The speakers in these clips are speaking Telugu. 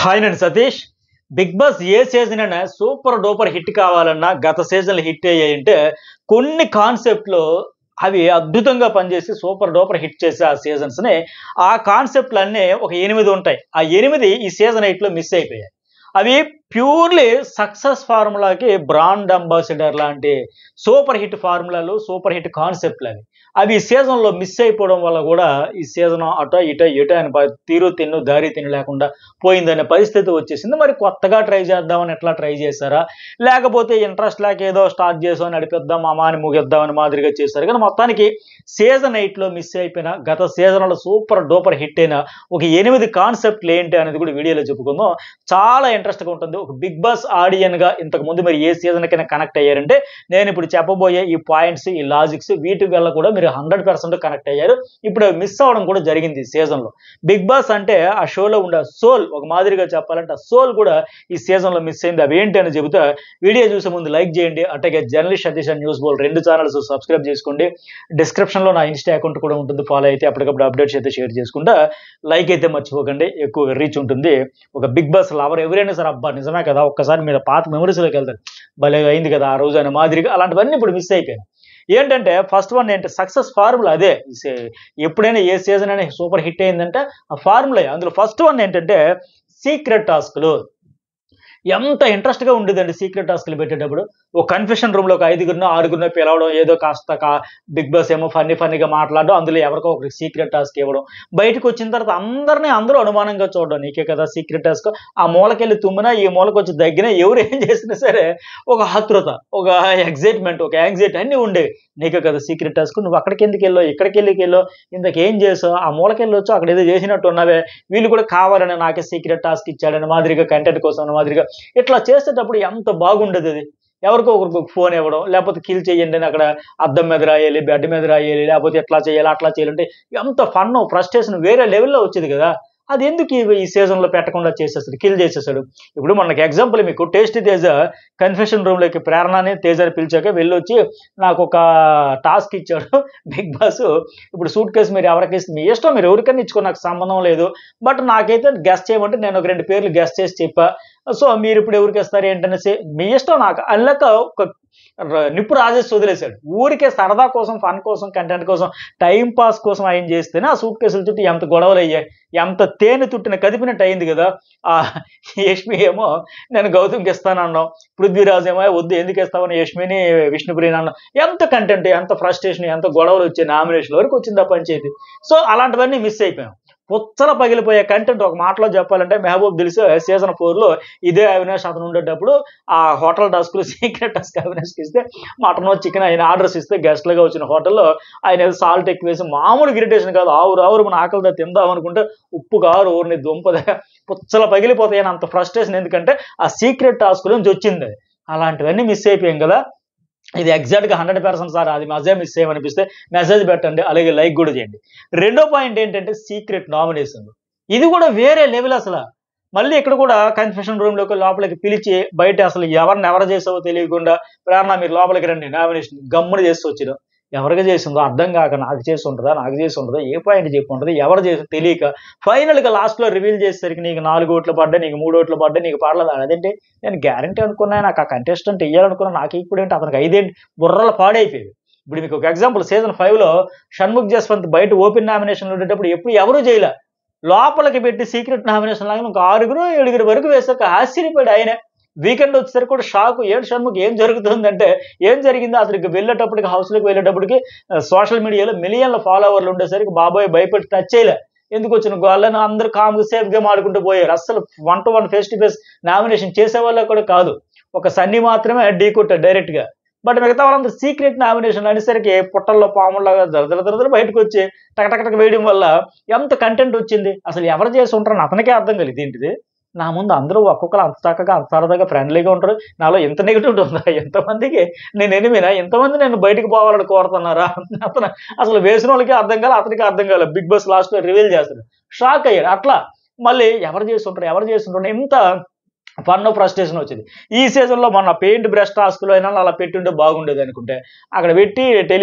హాయ్ నేను సతీష్. బిగ్ బాస్ ఏ సీజన్ అయినా సూపర్ డూపర్ హిట్ కావాలన్నా గత సీజన్లు హిట్ అయ్యాయంటే కొన్ని కాన్సెప్ట్లు అవి అద్భుతంగా పనిచేసి సూపర్ డూపర్ హిట్ చేసే ఆ సీజన్స్ని ఆ కాన్సెప్ట్లు అన్నీ ఒక 8 ఉంటాయి. ఆ 8 ఈ సీజన్ 8లో మిస్ అయిపోయాయి. అవి ప్యూర్లీ సక్సెస్ ఫార్ములాకి బ్రాండ్ అంబాసిడర్ లాంటి సూపర్ హిట్ ఫార్ములాలు, సూపర్ హిట్ కాన్సెప్ట్లు అవి ఈ సీజన్లో మిస్ అయిపోవడం వల్ల కూడా ఈ సీజన్ అటో ఇటో ఎటో అని తీరు తిన్ను దారి తిని లేకుండా పోయిందనే పరిస్థితి వచ్చేసింది. మరి కొత్తగా ట్రై చేద్దామని ఎట్లా ట్రై చేశారా, లేకపోతే ఇంట్రెస్ట్ లేక ఏదో స్టార్ట్ చేసాం నడిపిద్దాం అమ్మాని ముగిద్దామని మాదిరిగా చేశారు. కానీ మొత్తానికి సీజన్ 8లో మిస్ అయిపోయిన గత సీజన్లో సూపర్ డూపర్ హిట్ అయిన ఒక 8 కాన్సెప్ట్లు ఏంటి అనేది కూడా వీడియోలో చెప్పుకుందాం. చాలా ఇంట్రెస్ట్గా ఉంటుంది. ఒక బిగ్ బాస్ ఆడియన్గా ఇంతకు ముందు మీరు ఏ సీజన్కైనా కనెక్ట్ అయ్యారంటే నేను ఇప్పుడు చెప్పబోయే ఈ పాయింట్స్, ఈ లాజిక్స్ వీటి వల్ల కూడా మీరు 100% కనెక్ట్ అయ్యారు. ఇప్పుడు మిస్ అవ్వడం కూడా జరిగింది ఈ సీజన్లో. బిగ్ బాస్ అంటే ఆ షోలో ఉండే సోల్, ఒక మాదిరిగా చెప్పాలంటే ఆ సోల్ కూడా ఈ సీజన్లో మిస్ అయింది. అవి ఏంటి అని చెబుతా. వీడియో చూసే ముందు లైక్ చేయండి. అట్లాగే journalist Satish and news Bol 2 channels subscribe చేసుకోండి. డిస్క్రిప్షన్లో నా ఇన్స్టా అకౌంట్ కూడా ఉంటుంది, ఫాలో అయితే అప్పటికప్పుడు అప్డేట్స్ అయితే షేర్ చేసుకుంటా. లైక్ అయితే మర్చిపోకండి, ఎక్కువ రీచ్ ఉంటుంది. ఒక బిగ్ బాస్ లవర్ ఎవరైనా సరే అబ్బా నిజమే కదా, ఒక్కసారి మీరు పాత మెమరీస్లోకి వెళ్తారు, భలే అయింది కదా ఆ రోజు అనే మాదిరిగా. అలాంటివన్నీ ఇప్పుడు మిస్ అయిపోయాయి. ఏంటంటే ఫస్ట్ వన్ ఏంటి, సక్సెస్ ఫార్ములా అదే. ఎప్పుడైనా ఏ సీజన్ అయినా సూపర్ హిట్ అయిందంటే ఆ ఫార్ములా. అందులో ఫస్ట్ వన్ ఏంటంటే సీక్రెట్ టాస్క్లు. ఎంత ఇంట్రెస్ట్గా ఉండేదండి సీక్రెట్ టాస్క్లు పెట్టేటప్పుడు. ఒక కన్ఫెషన్ రూమ్లో ఒక 5గురినో 6గురినో పిలవడం, ఏదో కాస్త బిగ్ బాస్ ఏమో ఫన్నీగా మాట్లాడడం, అందులో ఎవరికో ఒకరికి సీక్రెట్ టాస్క్ ఇవ్వడం, బయటకు వచ్చిన తర్వాత అందరూ అనుమానంగా చూడడం, నీకే కదా సీక్రెట్ టాస్క్, ఆ మూలకెళ్ళి తుమ్మినా ఈ మూలకి వచ్చి దగ్గినా ఎవరు ఏం చేసినా సరే ఒక ఆతృత, ఒక ఎగ్జైట్మెంట్, ఒక యాంగ్జైటీ అన్నీ ఉండేవి. నీకే కదా సీక్రెట్ టాస్క్, నువ్వు అక్కడికి ఎందుకు వెళ్ళో, ఇక్కడికి వెళ్ళో, ఇంతకేం చేసావు, ఆ మూలకెళ్ళొచ్చు, అక్కడ ఏదో చేసినట్టు ఉన్నావే, వీళ్ళు కూడా కావాలని నాకే సీక్రెట్ టాస్క్ ఇచ్చాడని మాదిరిగా, కంటెంట్ కోసం అన్న మాదిరిగా ఇట్లా చేసేటప్పుడు ఎంత బాగుండేది అది. ఎవరికో ఒకరికి ఫోన్ ఇవ్వడం, లేకపోతే కిల్ చేయండి అని అక్కడ అద్దం మీద రాయాలి, బెడ్ మీద రాయాలి, లేకపోతే ఎట్లా చేయాలి అట్లా చేయాలంటే ఎంత ఫన్, ఫ్రస్ట్రేషన్ వేరే లెవెల్లో వచ్చేది కదా. అది ఎందుకు ఈ సీజన్లో పెట్టకుండా చేసేసాడు, కిల్ చేసేసాడు. ఇప్పుడు మనకి ఎగ్జాంపుల్ మీకు టేస్టీ తేజ కన్ఫెషన్ రూమ్లోకి ప్రేరణని తేజని పిలిచాక వెళ్ళొచ్చి నాకు ఒక టాస్క్ ఇచ్చాడు బిగ్ బాస్. ఇప్పుడు సూట్ కేసు మీరు ఎవరికి ఇస్తే మీ ఇష్టం, మీరు ఎవరికైనా ఇచ్చుకో, నాకు సంబంధం లేదు, బట్ నాకైతే గెస్ట్ చేయమంటే నేను ఒక 2 పేర్లు గెస్ట్ చేసి చెప్పా. సో మీరు ఇప్పుడు ఎవరికి ఇస్తారు ఏంటనేసి మీ ఇష్టం నాకు అన్నాక ఒక నిప్పు రాజేసి వదిలేశాడు. ఊరికే సరదా కోసం, ఫన్ కోసం, కంటెంట్ కోసం, టైం పాస్ కోసం ఆయన చేస్తేనే ఆ సూట్ కేసుల చుట్టూ ఎంత గొడవలు అయ్యాయి, ఎంత తేనె తుట్టిన కదిపినట్టు అయింది కదా. ఆ యష్మి ఏమో నేను గౌతమ్కి ఇస్తానన్నాం, పృథ్వీరాజ్ ఏమో వద్దు ఎందుకు ఇస్తామని యష్మిని విష్ణుప్రియని అన్నాం. ఎంత కంటెంట్, ఎంత ఫ్రస్ట్రేషన్, ఎంత గొడవలు వచ్చాయి, నామినేషన్ వరకు వచ్చింది ఆ పంచాయతీ. సో అలాంటివన్నీ మిస్ అయిపోయాం. పుచ్చల పగిలిపోయే కంటెంట్. ఒక మాటలో చెప్పాలంటే మెహబూబ్ తెలిసి సీజన్ 4లో ఇదే అవినాష్ అతను ఉండేటప్పుడు ఆ హోటల్ టాస్క్లు సీక్రెట్ టాస్క్ అవినాష్కి ఇస్తే మటన్ చికెన్ ఆయన ఆర్డర్స్ ఇస్తే గెస్ట్లుగా వచ్చిన హోటల్లో ఆయన సాల్ట్ ఎక్కువ వేసి మామూలు ఇరిటేషన్ కాదు, ఆవురు మన ఆకలితో తిందాం అనుకుంటే ఉప్పు కారు ఊరిని దుంపద పుచ్చల పగిలిపోతాయని అంత ఫ్రస్ట్రేషన్. ఎందుకంటే ఆ సీక్రెట్ టాస్క్ నుంచి వచ్చింది. అలాంటివన్నీ మిస్ అయిపోయాం కదా. ఇది ఎగ్జాక్ట్గా 100% సార్ అది మజే మిస్ చేయమనిపిస్తే మెసేజ్ పెట్టండి, అలాగే లైక్ కూడా చేయండి. రెండో పాయింట్ ఏంటంటే సీక్రెట్ నామినేషన్. ఇది కూడా వేరే లెవెల్ అసలు. మళ్ళీ ఇక్కడ కూడా కన్ఫెషన్ రూమ్లోకి లోపలికి పిలిచి బయట అసలు ఎవరు చేసావో తెలియకుండా ప్రేరణ మీరు లోపలికి రండి నామినేషన్ గమ్మున చేసి వచ్చిన ఎవరికి చేసిందో అర్థం కాక నాకు చేసి ఉంటుందా, ఏ పాయింట్ చెప్పి ఉంటుంది, ఎవరు చేసి తెలియక ఫైనల్గా లాస్ట్లో రివీల్ చేసేసరికి నీకు 4 ఓట్లు పడ్డా, నీకు 3 ఓట్లు పడ్డా, నీకు పడలేదు. అదేంటి నేను గ్యారంటీ అనుకున్నా, నాకు ఆ కంటెస్టెంట్ ఇవ్వాలనుకున్నా, నాకు ఇప్పుడు ఏంటి అతనికి 5 ఏంటి బుర్రలు పాడైపోయేది. ఇప్పుడు మీకు ఒక ఎగ్జాంపుల్, సీజన్ 5లో షణ్ముఖ్ జస్వంత్ బయట ఓపెన్ నామినేషన్ ఉండేటప్పుడు ఎప్పుడు ఎవరూ చేయలే, లోపలికి పెట్టి సీక్రెట్ నామినేషన్ లాగా ఒక 6-7 వరకు వేసాక ఆశ్చర్యపడి ఆయన వీకెండ్ వచ్చేసరికి కూడా షాకు. ఏడు షణ్ముఖ్ ఏం జరుగుతుందంటే ఏం జరిగిందో అతనికి వెళ్ళేటప్పటికి, హౌస్లోకి వెళ్ళేటప్పటికి సోషల్ మీడియాలో మిలియన్ల ఫాలోవర్లు ఉండేసరికి బాబాయ్ భయపెట్టి టచ్ చేయలే. ఎందుకు వచ్చిన గోళ్ళను అందరూ కామ్గా సేఫ్ గేమ్ ఆడుకుంటూ పోయారు. అస్సలు 1-to-1 face to face nomination చేసే వాళ్ళ కూడా కాదు, ఒక సన్నీ మాత్రమే ఢీ కొట్టారు డైరెక్ట్గా. బట్ మిగతా వాళ్ళందరూ సీక్రెట్ నామినేషన్ అనేసరికి పుట్టల్లో పాముల్లాగా దరదర బయటకు వచ్చి టకటక వేయడం వల్ల ఎంత కంటెంట్ వచ్చింది. అసలు ఎవరు చేసి ఉంటారని అతనికే అర్థం కలిగింది. ఏంటిది నా ముందు అందరూ ఒక్కొక్కరు అంత చక్కగా, అంత సరదాగా, ఫ్రెండ్లీగా ఉంటారు, నాలో ఎంత నెగిటివిటీ ఉందా, ఎంతమందికి నేను ఎనిమినా, ఎంతమంది నేను బయటకు పోవాలని కోరుతున్నారా, అతను అసలు వేసిన వాళ్ళకి అర్థం కాలే, అతనికి అర్థం కాలే. బిగ్ బాస్ లాస్ట్లో రివీల్ చేస్తాడు, షాక్ అయ్యాడు. అట్లా మళ్ళీ ఎవరు చేస్తుంటారు ఇంత ఫన్ ఫ్రస్ట్రేషన్ వచ్చింది. ఈ సీజన్లో మొన్న పెయింట్ బ్రష్ టాస్క్లో అయినా అలా పెట్టుంటే బాగుండేది అనుకుంటే అక్కడ పెట్టి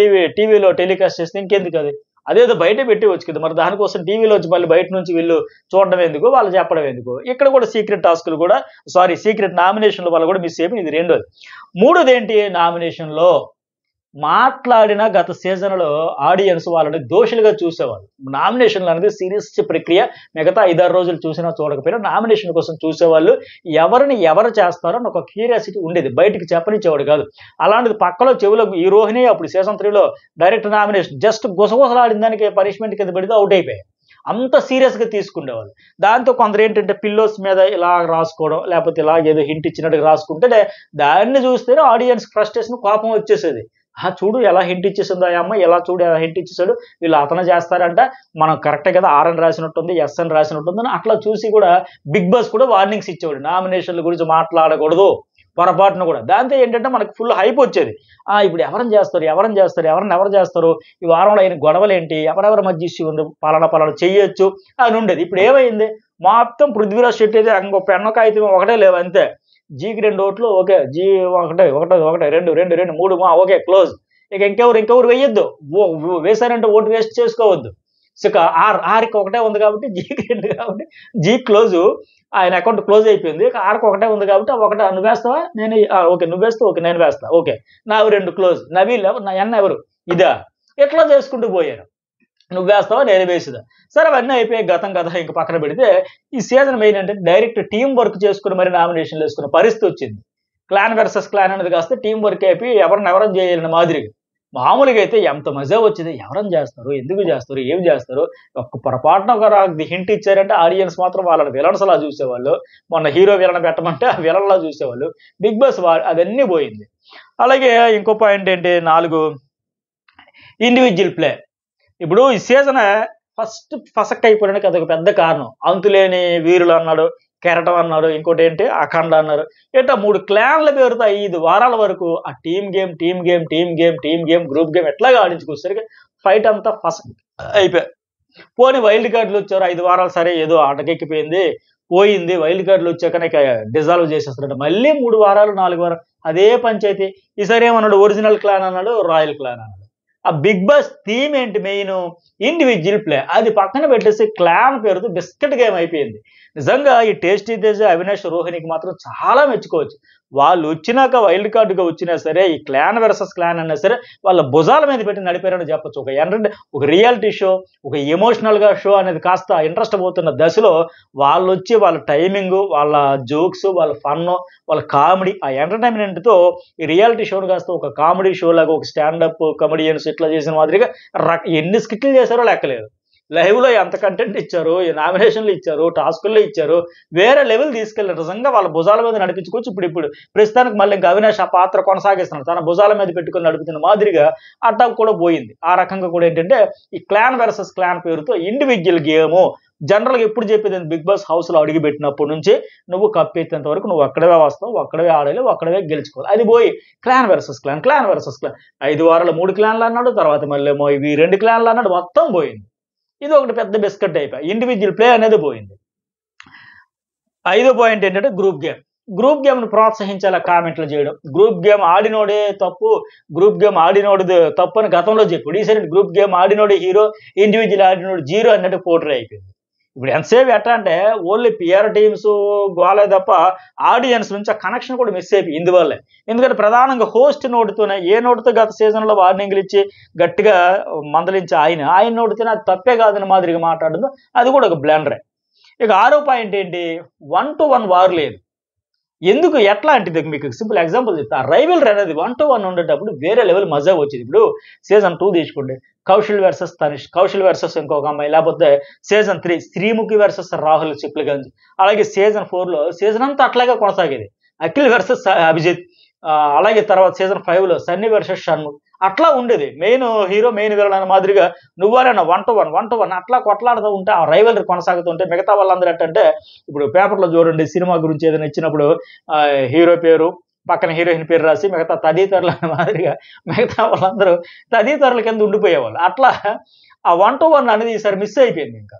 టీవీలో టెలికాస్ట్ చేస్తే ఇంకెందుకు అది అదేదో బయట పెట్టవచ్చు కదా, మరి దానికోసం టీవీలో వచ్చి మళ్ళీ బయట నుంచి వీళ్ళు చూడడం ఎందుకు, వాళ్ళు చెప్పడం ఎందుకు. ఇక్కడ కూడా సీక్రెట్ టాస్కులు కూడా సీక్రెట్ నామినేషన్ల వల్ల కూడా మిస్ అయిపోయింది. ఇది రెండోది. మూడోది ఏంటి, నామినేషన్లో మాట్లాడిన గత సీజన్లో ఆడియన్స్ వాళ్ళని దోషులుగా చూసేవాళ్ళు. నామినేషన్లు అనేది సీరియస్ ప్రక్రియ. మిగతా 5-6 రోజులు చూసినా చూడకపోయినా నామినేషన్ కోసం చూసేవాళ్ళు. ఎవరిని ఎవరు చేస్తారో అని ఒక క్యూరియాసిటీ ఉండేది, బయటికి చెప్పనిచ్చేవాడు కాదు. అలాంటిది పక్కలో చెవిలో ఈ రోహిణి అప్పుడు సీజన్ 3లో డైరెక్ట్ నామినేషన్ జస్ట్ గుసగుసలాడిన దానికి పనిష్మెంట్ కింద పెడితే అవుట్ అయిపోయాయి. అంత సీరియస్గా తీసుకునేవాళ్ళు. దాంతో కొందరు ఏంటంటే పిల్లోస్ మీద ఇలా రాసుకోవడం, లేకపోతే ఇలా ఏదో హింట్ ఇచ్చినట్టుగా రాసుకుంటే దాన్ని చూస్తేనే ఆడియన్స్ ఫ్రస్ట్రేషన్, కోపం వచ్చేసేది. చూడు ఎలా హింట్ ఇచ్చేసిందో ఆ అమ్మాయి, ఎలా చూడు ఎలా హింట్ ఇచ్చేసాడు, వీళ్ళు అతను చేస్తారంట, మనం కరెక్టే కదా, ఆర్ అని రాసినట్టుంది, ఎస్ అని రాసినట్టుంది అని అట్లా చూసి కూడా బిగ్ బాస్ కూడా వార్నింగ్స్ ఇచ్చేవాడు, నామినేషన్ల గురించి మాట్లాడకూడదు పొరపాటును కూడా. దాంతో ఏంటంటే మనకు ఫుల్ హైప్ వచ్చేది. ఇప్పుడు ఎవరు చేస్తారు, ఈ వారంలో అయిన గొడవలు ఏంటి, ఎవరెవరి మధ్య ఇష్యూ ఉంది, పలానా చెయ్యొచ్చు అని ఉండేది. ఇప్పుడు ఏమైంది, మొత్తం పృథ్వీరాజ్ శెట్టి అయితే ఇంకో పెన్ను కాగితం ఒకటే లేవు అంతే. జీకి 2 ఓట్లు, ఓకే, జీ ఒకటే 2 3 ఓకే క్లోజ్. ఇక ఇంకెవరు వేయొద్దు, వేశారంటే ఓటు వేస్ట్ చేసుకోవద్దు. ఇక ఆర్కి ఒకటే ఉంది కాబట్టి, జీకి 2 కాబట్టి జీ క్లోజు, ఆయన అకౌంట్ క్లోజ్ అయిపోయింది. ఇక ఆర్కి ఒకటే ఉంది కాబట్టి ఒకటే నువ్వు వేస్తావా, నేను ఓకే నువ్వు వేస్తావు, ఓకే నేను వేస్తా, ఓకే నావి 2 క్లోజ్, నవీల్ నా ఎన్న ఎవరు ఇదా, ఎట్లా చేసుకుంటూ పోయారు. నువ్వు వేస్తావా నేను వేసిదా, సరే అవన్నీ అయిపోయి గతం ఇంక పక్కన పెడితే ఈ సీజన్ మెయిన్ అంటే డైరెక్ట్ టీం వర్క్ చేసుకుని మరి నామినేషన్లు వేసుకున్న పరిస్థితి వచ్చింది. క్లాన్ వర్సెస్ క్లాన్ అనేది కాస్త టీం వర్క్ అయిపోయి ఎవరిని చేయాలని మాదిరిగా. మామూలుగా అయితే ఎంత మజా వచ్చింది, ఎవరని చేస్తారు, ఎందుకు చేస్తారు, ఏం చేస్తారు, ఒక్క పొరపాటున ఒక హింట్ ఇచ్చారంటే ఆడియన్స్ మాత్రం వాళ్ళని విలన్స్ లా చూసేవాళ్ళు. మొన్న హీరో విలన్ పెట్టమంటే విలన్లా చూసేవాళ్ళు. బిగ్ బాస్ అవన్నీ పోయింది. అలాగే ఇంకో పాయింట్ ఏంటి, 4 ఇండివిజువల్ ప్లే. ఇప్పుడు ఈ సీజన్ ఫస్ట్ ఫసక్ అయిపోవడానికి అదొక పెద్ద కారణం. అంతులేని వీరులు అన్నాడు, కెరటం అన్నాడు, ఇంకోటి ఏంటి అఖండ అన్నారు. 3 క్లాన్ల పేరుతో 5 వారాల వరకు ఆ టీమ్ గేమ్ గ్రూప్ గేమ్ ఎట్లాగా ఆడించుకొచ్చేసరికి ఫైట్ అంతా ఫసక్ అయిపోయాయి. పోనీ వైల్డ్ కార్డులు వచ్చారు 5 వారాలు, సరే ఏదో ఆటకెక్కిపోయింది పోయింది. వైల్డ్ కార్డులు వచ్చాక డిజాల్వ్ చేసేస్తున్నాడు. మళ్ళీ 3 వారాలు 4 వారాలు అదే పంచాయతీ. ఈసారి ఏమన్నాడు, ఒరిజినల్ క్లాన్ అన్నాడు, రాయల్ క్లాన్ అన్నాడు. ఆ బిగ్ బాస్ థీమ్ ఏంటి, మెయిన్ ఇండివిజువల్ ప్లే. అది పక్కన పెట్టేసి క్లాన్ పేరుతో బిస్కెట్ గేమ్ అయిపోయింది. నిజంగా ఈ టేస్టీ తేజ, అవినాష్, రోహిణికి మాత్రం చాలా మెచ్చుకోవచ్చు. వాళ్ళు వచ్చినాక వైల్డ్ కార్డుగా వచ్చినా సరే, ఈ క్లాన్ వర్సెస్ క్లాన్ అయినా సరే వాళ్ళ భుజాల మీద పెట్టి నడిపారని చెప్పొచ్చు. ఒక రియాలిటీ షో, ఒక ఎమోషనల్గా షో అనేది కాస్త ఇంట్రెస్ట్ పోతున్న దశలో వాళ్ళు వచ్చి వాళ్ళ టైమింగ్, వాళ్ళ జోక్స్, వాళ్ళ ఫన్, వాళ్ళ కామెడీ, ఆ ఎంటర్టైన్మెంట్తో ఈ రియాలిటీ షోను కాస్త ఒక కామెడీ షో లాగా, ఒక స్టాండప్ కమెడియన్స్ ఇట్లా చేసిన మాదిరిగా ఎన్ని స్కిట్లు చేశారో లెక్కలేదు. లైవ్లో ఎంత కంటెంట్ ఇచ్చారు, నామినేషన్లు ఇచ్చారు, టాస్కుల్లో ఇచ్చారు, వేరే లెవెల్ తీసుకెళ్ళారు. నిజంగా వాళ్ళ భుజాల మీద నడిపించుకోవచ్చు. ఇప్పుడు ప్రస్తుతానికి మళ్ళీ ఇంకా అవినాష్ ఆ పాత్ర కొనసాగిస్తున్నాడు, తన భుజాల మీద పెట్టుకుని నడుపుతున్న మాదిరిగా అట్టా కూడా పోయింది. ఆ రకంగా కూడా ఏంటంటే ఈ క్లాన్ వర్సెస్ క్లాన్ పేరుతో ఇండివిజువల్ గేము. జనరల్గా ఎప్పుడు చెప్పేది, బిగ్ బాస్ హౌస్లో అడుగుపెట్టినప్పటి నుంచి నువ్వు కప్పెత్తేంత వరకు నువ్వు అక్కడవే వస్తావు, అక్కడవే ఆడాలి, అక్కడవే గెలుచుకోవాలి. అది పోయి క్లాన్ వర్సెస్ క్లాన్ 5 వారాలు 3 క్లాన్లు అన్నాడు, తర్వాత మళ్ళీ ఏమో ఇవి 2 క్లాన్లు అన్నాడు, మొత్తం పోయింది. ఇది ఒకటి పెద్ద బిస్కెట్ అయిపోయి ఇండివిజువల్ ప్లే అనేది పోయింది. 5వ పాయింట్ ఏంటంటే గ్రూప్ గేమ్ను ప్రోత్సహించేలా కామెంట్లు చేయడం. గ్రూప్ గేమ్ ఆడినోడే తప్పు, గ్రూప్ గేమ్ ఆడినోడు తప్పు అని గతంలో చెప్పాడు. ఈసారి గ్రూప్ గేమ్ ఆడినోడే హీరో, ఇండివిజువల్ ఆడినోడు జీరో అన్నట్టు పోర్ట్రే అయిపోయింది. ఇప్పుడు ఎంతసేపు ఎట్లా అంటే ఓన్లీ పిఆర్ టీమ్స్ గోలే తప్ప ఆడియన్స్ నుంచి ఆ కనెక్షన్ కూడా మిస్ అయిపోయి ఇందువల్లే. ఎందుకంటే ప్రధానంగా హోస్ట్ నోటుతోనే, ఏ నోటుతో గత సీజన్లో వార్నింగ్లు ఇచ్చి గట్టిగా మందలించి ఆయన నోటితోనే అది తప్పే కాదని మాదిరిగా మాట్లాడదు, అది కూడా ఒక బ్లెండరే. ఇక 6వ పాయింట్ ఏంటి, 1-to-1 వార్ లేదు. ఎందుకు, ఎట్లా అంటే మీకు సింపుల్ ఎగ్జాంపుల్ చెప్తా. రైవల్రీ అనేది 1-to-1 ఉండేటప్పుడు వేరే లెవెల్ మజా వచ్చేది. ఇప్పుడు సీజన్ 2 తీసుకోండి, కౌశల్ వర్సెస్ తనిష్, కౌశల్ వర్సెస్ ఇంకొక అమ్మాయి, లేకపోతే సీజన్ 3 శ్రీముఖి వర్సెస్ రాహుల్ చిప్లగంజ్. అలాగే సీజన్ 4లో సీజన్ అంతా అట్లాగే కొనసాగేది, అఖిల్ వర్సెస్ అభిజిత్. అలాగే తర్వాత సీజన్ 5లో సన్నీ వర్సెస్ షణ్ముఖ్. అట్లా ఉండేది. మెయిన్ హీరో మెయిన్ విలన్ అనే మాదిరిగా నువ్వరైనా 1-to-1 అట్లా కొట్లాడుతూ ఉంటే ఆ రైవల్రీ కొనసాగుతుంటే మిగతా వాళ్ళందరూ ఏంటంటే, ఇప్పుడు పేపర్లో చూడండి, సినిమా గురించి ఏదైనా ఇచ్చినప్పుడు హీరో పేరు పక్కన హీరోయిన్ పేరు రాసి మిగతా తదితరుల మాదిరిగా మిగతా వాళ్ళందరూ తదితరుల కింద ఉండిపోయేవాళ్ళు. అట్లా ఆ 1-to-1 అనేది ఈసారి మిస్ అయిపోయింది. ఇంకా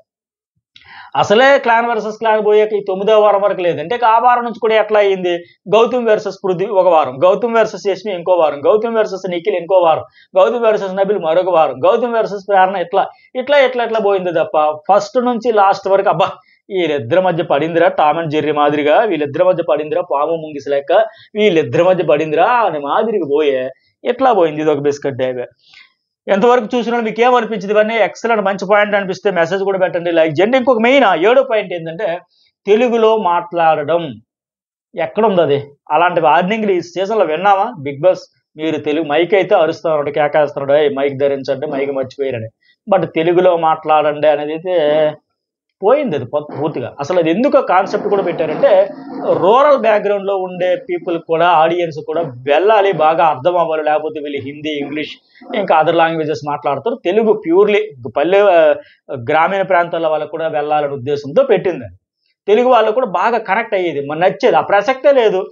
అసలే క్లాన్ వర్సెస్ క్లాన్ పోయాక ఈ 9వ వారం వరకు లేదు అంటే ఆ వారం నుంచి కూడా ఎట్లా అయింది, గౌతమ్ వర్సెస్ పృథ్వీ ఒక వారం, గౌతమ్ వర్సెస్ యష్మి ఇంకో వారం, గౌతమ్ వర్సెస్ నిఖిల్ ఇంకో వారం, గౌతమ్ వర్సెస్ నబిల్ మరొక వారం, గౌతమ్ వర్సెస్ ప్రేరణ ఇట్లా ఇట్లా ఇట్లా ఇట్లా పోయింది తప్ప ఫస్ట్ నుంచి లాస్ట్ వరకు అబ్బా వీళ్ళిద్దరి మధ్య పడిందిరా టామ్ అండ్ జెర్రీ మాదిరిగా, వీళ్ళిద్దరి మధ్య పడిందిరా పాము ముంగిసి లెక్క, వీళ్ళిద్దరి మధ్య పడిందిరా అని మాదిరిగా పోయే ఎట్లా పోయింది. ఇది ఒక బిస్కెట్ డేవే. ఎంతవరకు చూసినా మీకు ఏమనిపించింది, ఇవన్నీ ఎక్సలెంట్ మంచి పాయింట్ అనిపిస్తే మెసేజ్ కూడా పెట్టండి, లైక్ చేయండి. ఇంకొక మెయిన్ 7వ పాయింట్ ఏంటంటే తెలుగులో మాట్లాడడం. ఎక్కడుంది అది? అలాంటి వార్నింగ్లు ఈ సీజన్లో విన్నావా? బిగ్ బాస్ మీరు తెలుగు మైక్ అయితే అరుస్తున్నాడు, కేకేస్తున్నాడు, మైక్ ధరించండి, మైక్ మర్చిపోయారని. బట్ తెలుగులో మాట్లాడండి అనేది అయితే పోయింది, అది పూర్తిగా. అసలు అది ఎందుకు కాన్సెప్ట్ కూడా పెట్టారంటే రూరల్ బ్యాక్గ్రౌండ్లో ఉండే పీపుల్ కూడా, ఆడియన్స్ కూడా వెళ్ళాలి, బాగా అర్థం అవ్వాలి, లేకపోతే వీళ్ళు హిందీ, ఇంగ్లీష్ ఇంకా అదర్ లాంగ్వేజెస్ మాట్లాడతారు, తెలుగు ప్యూర్లీ పల్లె గ్రామీణ ప్రాంతాల వాళ్ళకు కూడా వెళ్ళాలనే ఉద్దేశంతో పెట్టింది. తెలుగు వాళ్ళకు కూడా బాగా కనెక్ట్ అయ్యేది, మన నచ్చేది. ఆ ప్రసక్తే లేదు.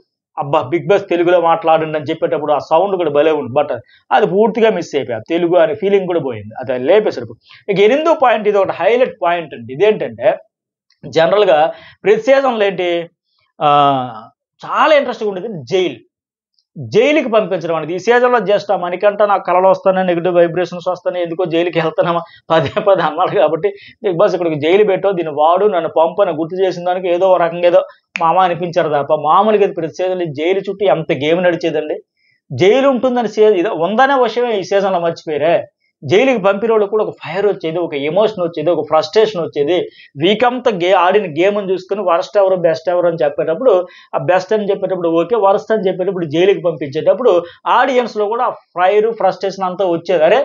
అబ్బా బిగ్ బాస్ తెలుగులో మాట్లాడండి అని చెప్పేటప్పుడు ఆ సౌండ్ కూడా భలే ఉంది, బట్ అది పూర్తిగా మిస్ అయిపోయారు. తెలుగు అనే ఫీలింగ్ కూడా పోయింది, అది లేపేసరికి. ఇక 8వ పాయింట్, ఇది ఒకటి హైలైట్ పాయింట్ అండి. ఇదేంటంటే జనరల్గా ప్రతి సీజన్లో ఏంటి చాలా ఇంట్రెస్ట్గా ఉండేది జైలుకి పంపించడం అనేది. ఈ సీజన్లో జస్ట్ ఆ మణికంఠ నాకు కళలు వస్తానే, నెగిటివ్ వైబ్రేషన్స్ వస్తానే, ఎందుకో జైలుకి వెళ్తున్నామా పదే అన్నాడు కాబట్టి బిగ్ బాస్ ఇక్కడికి జైలు పెట్టో, దీన్ని వాడు నన్ను పంపని గుర్తు చేసిన దానికి ఏదో రకంగా ఏదో మామ అనిపించారు తప్ప మామూలుగా ప్రతి సీజన్లో జైలు చుట్టూ ఎంత గేమ్ నడిచేదండి. జైలు ఉంటుందని ఇది ఉందనే విషయమే ఈ సీజన్లో మర్చిపోయారే. జైలుకి పంపిన వాళ్ళు కూడా ఒక ఫైర్ వచ్చేది, ఒక ఎమోషన్ వచ్చేది, ఒక ఫ్రస్ట్రేషన్ వచ్చేది. వీక్ అంతా ఆడిన గేమ్ అని చూసుకుని వరస్ట్ ఎవరు బెస్ట్ ఎవరు అని చెప్పేటప్పుడు, ఆ బెస్ట్ అని చెప్పేటప్పుడు ఓకే, వరస్ట్ అని చెప్పేటప్పుడు జైలుకి పంపించేటప్పుడు ఆడియన్స్లో కూడా ఫైర్ ఫ్రస్ట్రేషన్ అంతా వచ్చేది. అరే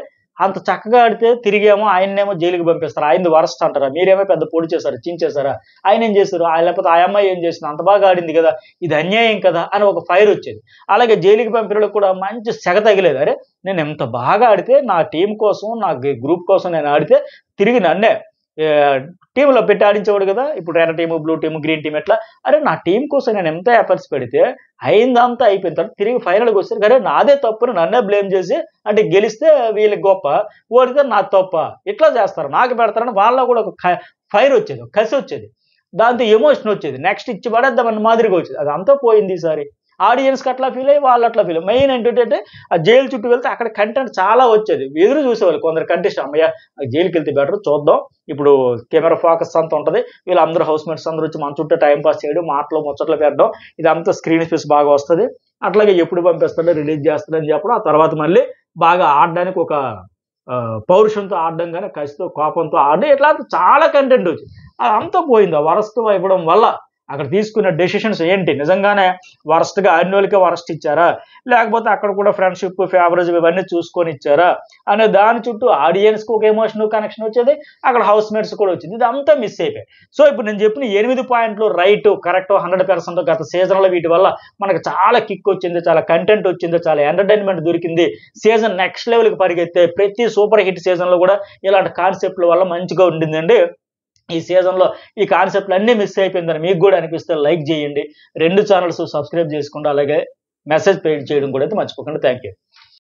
అంత చక్కగా ఆడితే తిరిగేమో ఆయన్నేమో జైలుకి పంపిస్తారు, ఆయనది వరస్ట్ అంటారా, మీరేమో పెద్ద పొడి చేశారు, చించేశారా, ఆయన ఏం చేశారు, లేకపోతే ఆ అమ్మాయి ఏం చేసింది, అంత బాగా ఆడింది కదా, ఇది అన్యాయం కదా అని ఒక ఫైర్ వచ్చేది. అలాగే జైలుకి పంపినప్పుడు కూడా మంచి సెగ తగిలేదు, అరే నేను ఎంత బాగా ఆడితే నా టీం కోసం, నా గ్రూప్ కోసం నేను ఆడితే తిరిగి నన్నే టీంలో పెట్టి ఆడించేవాడు కదా, ఇప్పుడు red team, blue team, green team ఎట్లా, అరే నా టీం కోసం నేను ఎంత ఎఫర్ట్స్ పెడితే అయిందంతా అయిపోయిన తర్వాత తిరిగి ఫైనల్కి వస్తారు, అరే నాదే తప్పుని నన్నే బ్లేమ్ చేసి, అంటే గెలిస్తే వీళ్ళకి గొప్ప, ఓడితే నా తప్ప, ఇట్లా చేస్తారు, నాకు పెడతారని వాళ్ళ కూడా ఒక ఫైర్ వచ్చేది, ఒక కసి వచ్చేది, దాంతో ఎమోషన్ వచ్చేది, నెక్స్ట్ ఇచ్చి పడేద్దామని మాదిరిగా వచ్చేది. అదంతా పోయింది ఈసారి. ఆడియన్స్కి అట్లా ఫీల్ అయ్యి వాళ్ళు అట్లా ఫీల్ అయ్యి. మెయిన్ ఏంటంటే ఆ జైలు చుట్టూ వెళ్తే అక్కడ కంటెంట్ చాలా వచ్చేది, ఎదురు చూసేవాళ్ళు కొందరు కంటెస్ట్, అమ్మయ్య జైలుకి వెళ్తే బెటర్, చూద్దాం, ఇప్పుడు కెమెరా ఫోకస్ అంతా ఉంటుంది, వీళ్ళందరూ హౌస్మేట్స్ అందరూ వచ్చి మన చుట్టూ టైం పాస్ చేయడం, మాటలు ముచ్చట్లు పెట్టడం, ఇదంతా స్క్రీన్ స్పేస్ బాగా వస్తుంది, అట్లాగే ఎప్పుడు పంపిస్తాడో రిలీజ్ చేస్తాడని చెప్పడం, ఆ తర్వాత మళ్ళీ బాగా ఆడడానికి ఒక పౌరుషంతో ఆడడం, కానీ కసితో కోపంతో ఆడడం, ఇట్లా చాలా కంటెంట్ వచ్చింది. అదంతా పోయింది. ఆ వరస్ట్ ఇవ్వడం వల్ల అక్కడ తీసుకున్న డెసిషన్స్ ఏంటి, నిజంగానే వరస్ట్గా ఆడిన వాళ్ళకే వరస్ట్ ఇచ్చారా, లేకపోతే అక్కడ కూడా ఫ్రెండ్షిప్ ఫేవరేజ్ ఇవన్నీ చూసుకొని ఇచ్చారా అనే దాని చుట్టూ ఆడియన్స్కి ఒక ఎమోషన్ కనెక్షన్ వచ్చేది, అక్కడ హౌస్ మేట్స్ కూడా వచ్చింది, ఇదంతా మిస్ అయిపోయాయి. సో ఇప్పుడు నేను చెప్పిన 8 పాయింట్లు రైట్, కరెక్ట్, 100% గత సీజన్లో వీటి వల్ల మనకు చాలా కిక్ వచ్చింది, చాలా కంటెంట్ వచ్చింది, చాలా ఎంటర్టైన్మెంట్ దొరికింది, సీజన్ నెక్స్ట్ లెవెల్కి పరిగెత్తే ప్రతి సూపర్ హిట్ సీజన్లో కూడా ఇలాంటి కాన్సెప్ట్ల వల్ల మంచిగా ఉండిందండి. ఈ సీజన్లో ఈ కాన్సెప్ట్లు అన్నీ మిస్ అయిపోయిందని మీకు కూడా అనిపిస్తే లైక్ చేయండి, 2 ఛానల్స్ సబ్స్క్రైబ్ చేసుకోండి, అలాగే మెసేజ్ చేయడం కూడా అయితే మర్చిపోకండి. Thank you.